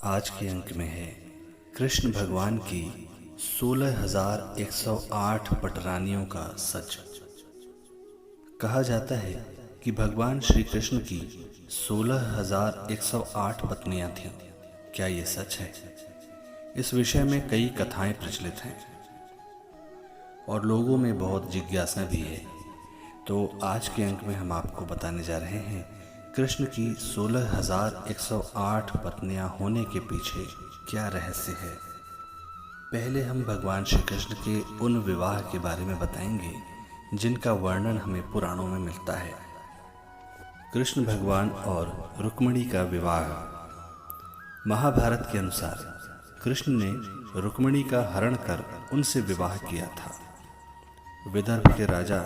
आज के अंक में है कृष्ण भगवान की 16,108 पटरानियों का सच। कहा जाता है कि भगवान श्री कृष्ण की 16,108 पत्नियां थीं। क्या ये सच है? इस विषय में कई कथाएं प्रचलित हैं और लोगों में बहुत जिज्ञासा भी है। तो आज के अंक में हम आपको बताने जा रहे हैं कृष्ण की 16,108 पत्नियां होने के पीछे क्या रहस्य है। पहले हम भगवान श्री कृष्ण के उन विवाह के बारे में बताएंगे जिनका वर्णन हमें पुराणों में मिलता है। कृष्ण भगवान और रुक्मिणी का विवाह। महाभारत के अनुसार कृष्ण ने रुक्मिणी का हरण कर उनसे विवाह किया था। विदर्भ के राजा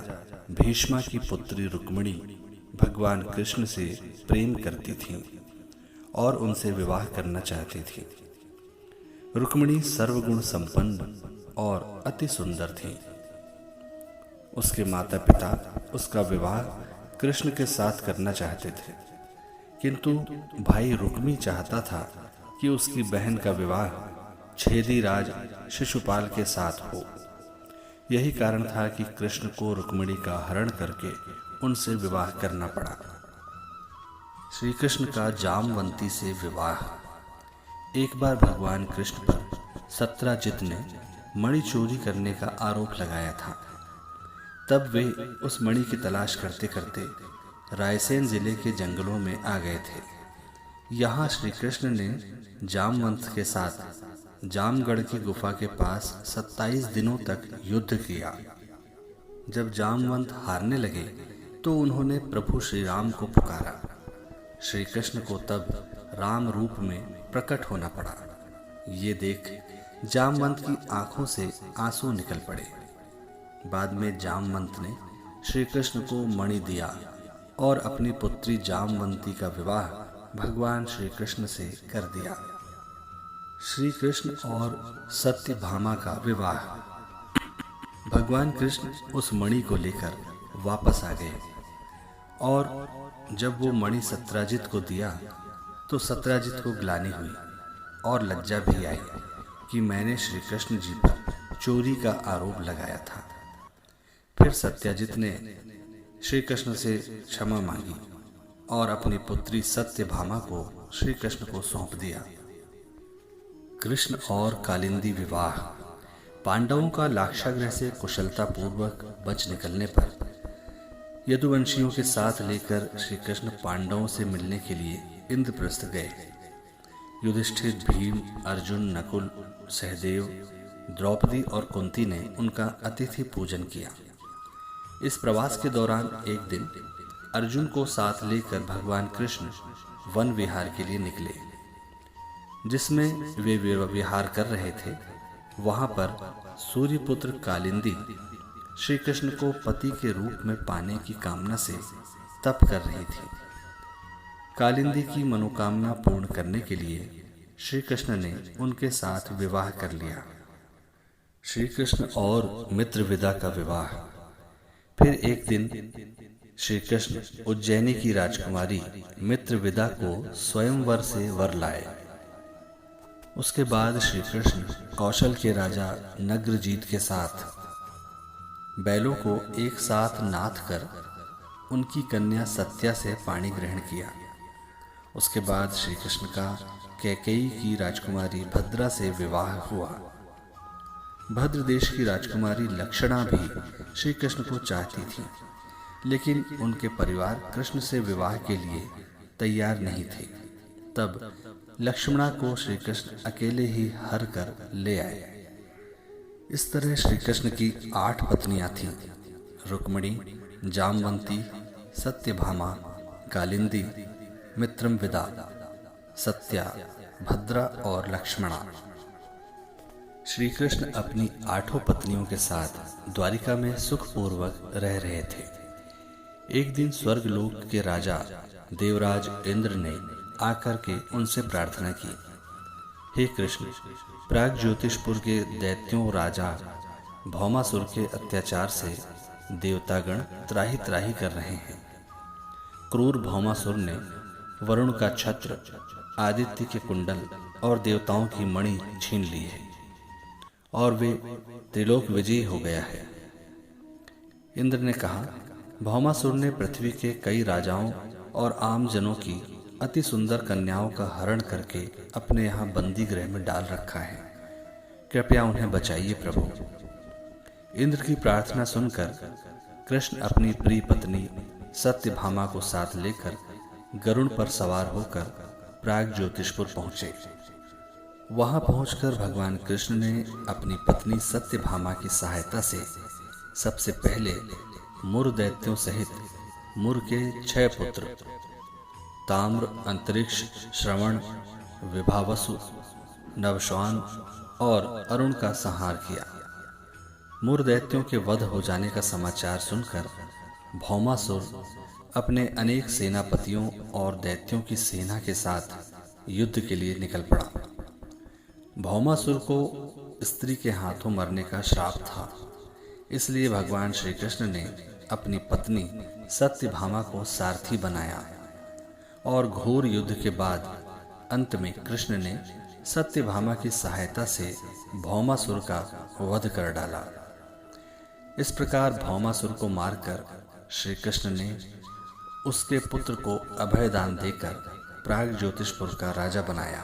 भीष्मा की पुत्री रुक्मिणी भगवान कृष्ण से प्रेम करती थीं और उनसे विवाह करना चाहती थीं। रुक्मिणी सर्वगुण संपन्न और अति सुंदर थी। उसके माता पिता उसका विवाह कृष्ण के साथ करना चाहते थे, किंतु भाई रुक्मी चाहता था कि उसकी बहन का विवाह छेदी राज शिशुपाल के साथ हो। यही कारण था कि कृष्ण को रुक्मिणी का हरण करके उनसे विवाह करना पड़ा। श्री कृष्ण का जामवंती से विवाह। एक बार भगवान कृष्ण पर सत्राजित ने मणि चोरी करने का आरोप लगाया था। तब वे उस मणि की तलाश करते करते रायसेन जिले के जंगलों में आ गए थे। यहाँ श्री कृष्ण ने जामवंत के साथ जामगढ़ की गुफा के पास 27 दिनों तक युद्ध किया। जब जामवंत हारने लगे तो उन्होंने प्रभु श्री राम को पुकारा। श्री कृष्ण को तब राम रूप में प्रकट होना पड़ा। ये देख जामवंत की आंखों से आंसू निकल पड़े। बाद में जामवंत ने श्री कृष्ण को मणि दिया और अपनी पुत्री जामवंती का विवाह भगवान श्री कृष्ण से कर दिया। श्री कृष्ण और सत्यभामा का विवाह। भगवान कृष्ण उस मणि को लेकर वापस आ गए और जब वो मणि सत्राजित को दिया तो सत्राजित को ग्लानि हुई और लज्जा भी आई कि मैंने श्री कृष्ण जी पर चोरी का आरोप लगाया था। फिर सत्यजित ने श्री कृष्ण से क्षमा मांगी और अपनी पुत्री सत्यभामा को श्री कृष्ण को सौंप दिया। कृष्ण और कालिंदी विवाह। पांडवों का लाक्षागृह से कुशलतापूर्वक बच निकलने पर यदुवंशियों के साथ लेकर श्री कृष्ण पांडवों से मिलने के लिए इंद्रप्रस्थ गए। युधिष्ठिर, भीम, अर्जुन, नकुल, सहदेव, द्रौपदी और कुंती ने उनका अतिथि पूजन किया। इस प्रवास के दौरान एक दिन अर्जुन को साथ लेकर भगवान कृष्ण वन विहार के लिए निकले। जिसमें वे विहार कर रहे थे, वहां पर सूर्यपुत्र कालिंदी श्री कृष्ण को पति के रूप में पाने की कामना से तप कर रही थी। कालिंदी की मनोकामना पूर्ण करने के लिए श्री कृष्ण ने उनके साथ विवाह कर लिया। श्री कृष्ण और मित्रविदा का विवाह। फिर एक दिन श्री कृष्ण उज्जैनी की राजकुमारी मित्रविदा को स्वयंवर से वर लाए। उसके बाद श्री कृष्ण कौशल के राजा नग्रजीत के साथ बैलों को एक साथ नाथ कर उनकी कन्या सत्या से पाणी ग्रहण किया। उसके बाद श्री कृष्ण का कैकेयी की राजकुमारी भद्रा से विवाह हुआ। भद्र देश की राजकुमारी लक्षणा भी श्री कृष्ण को चाहती थी, लेकिन उनके परिवार कृष्ण से विवाह के लिए तैयार नहीं थे। तब लक्ष्मणा को श्री कृष्ण अकेले ही हर कर ले आए। इस तरह श्री कृष्ण की 8 पत्नियां थीं: रुक्मिणी, जामवंती, सत्यभामा, कालिंदी, मित्रविदा, सत्या, भद्रा और लक्ष्मणा। श्री कृष्ण अपनी 8 पत्नियों के साथ द्वारिका में सुखपूर्वक रह रहे थे। एक दिन स्वर्गलोक के राजा देवराज इंद्र ने आकर के उनसे प्रार्थना की, हे कृष्ण, प्राग ज्योतिषपुर के दैत्यों राजा भौमासुर के अत्याचार से देवतागण त्राही त्राही कर रहे हैं। क्रूर भौमासुर ने वरुण का छत्र, आदित्य के कुंडल और देवताओं की मणि छीन ली है और वे त्रिलोक विजयी हो गया है। इंद्र ने कहा, भौमासुर ने पृथ्वी के कई राजाओं और आम जनों की अति सुंदर कन्याओं का हरण करके अपने यहाँ बंदी गृह में डाल रखा है। कृपया उन्हें बचाइए प्रभु। इंद्र की प्रार्थना सुनकर कृष्ण अपनी प्रिय पत्नी सत्यभामा को साथ लेकर गरुड़ पर सवार होकर प्राग ज्योतिषपुर पहुंचे। वहां पहुंचकर भगवान कृष्ण ने अपनी पत्नी सत्यभामा की सहायता से सबसे पहले मुर दैत्यों सहित मुर के 6 पुत्र ताम्र, अंतरिक्ष, श्रवण, विभावसु, नवश्वान और अरुण का संहार किया। मुर दैत्यों के वध हो जाने का समाचार सुनकर भौमासुर अपने अनेक सेनापतियों और दैत्यों की सेना के साथ युद्ध के लिए निकल पड़ा। भौमासुर को स्त्री के हाथों मरने का श्राप था, इसलिए भगवान श्री कृष्ण ने अपनी पत्नी सत्यभामा को सारथी बनाया और घोर युद्ध के बाद अंत में कृष्ण ने सत्यभामा की सहायता से भौमासुर का वध कर डाला। इस प्रकार भौमासुर को मारकर श्री कृष्ण ने उसके पुत्र को अभयदान देकर प्राग ज्योतिषपुर का राजा बनाया।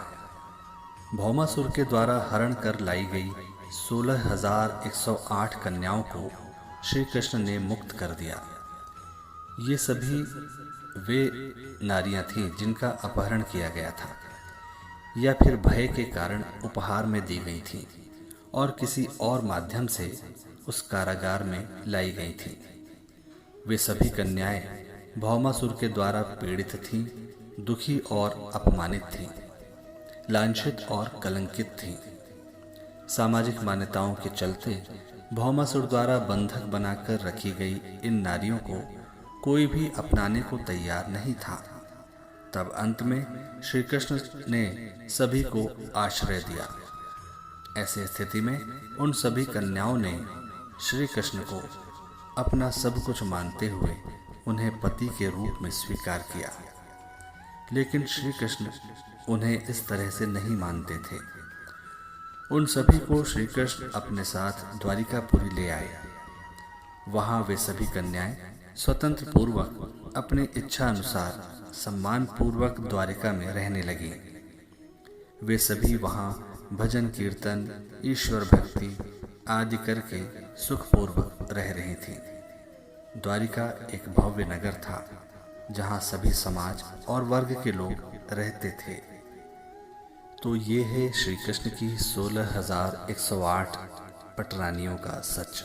भौमासुर के द्वारा हरण कर लाई गई 16,108 कन्याओं को श्री कृष्ण ने मुक्त कर दिया। ये सभी वे नारियां थीं जिनका अपहरण किया गया था या फिर भय के कारण उपहार में दी गई थीं और किसी और माध्यम से उस कारागार में लाई गई थीं। वे सभी कन्याएं भौमासुर के द्वारा पीड़ित थीं, दुखी और अपमानित थीं, लांछित और कलंकित थीं। सामाजिक मान्यताओं के चलते भौमासुर द्वारा बंधक बनाकर रखी गई इन नारियों को कोई भी अपनाने को तैयार नहीं था। तब अंत में श्री कृष्ण ने सभी को आश्रय दिया। ऐसी स्थिति में उन सभी कन्याओं ने श्री कृष्ण को अपना सब कुछ मानते हुए उन्हें पति के रूप में स्वीकार किया। लेकिन श्री कृष्ण उन्हें इस तरह से नहीं मानते थे। उन सभी को श्री कृष्ण अपने साथ द्वारिकापुरी ले आए। वहां वे सभी कन्याएं स्वतंत्र पूर्वक अपनी इच्छा अनुसार सम्मान पूर्वक द्वारिका में रहने लगी। वे सभी वहां भजन कीर्तन, ईश्वर भक्ति आदि करके सुखपूर्वक रह रही थीं। द्वारिका एक भव्य नगर था जहां सभी समाज और वर्ग के लोग रहते थे। तो ये है श्री कृष्ण की 16,108 पटरानियों का सच।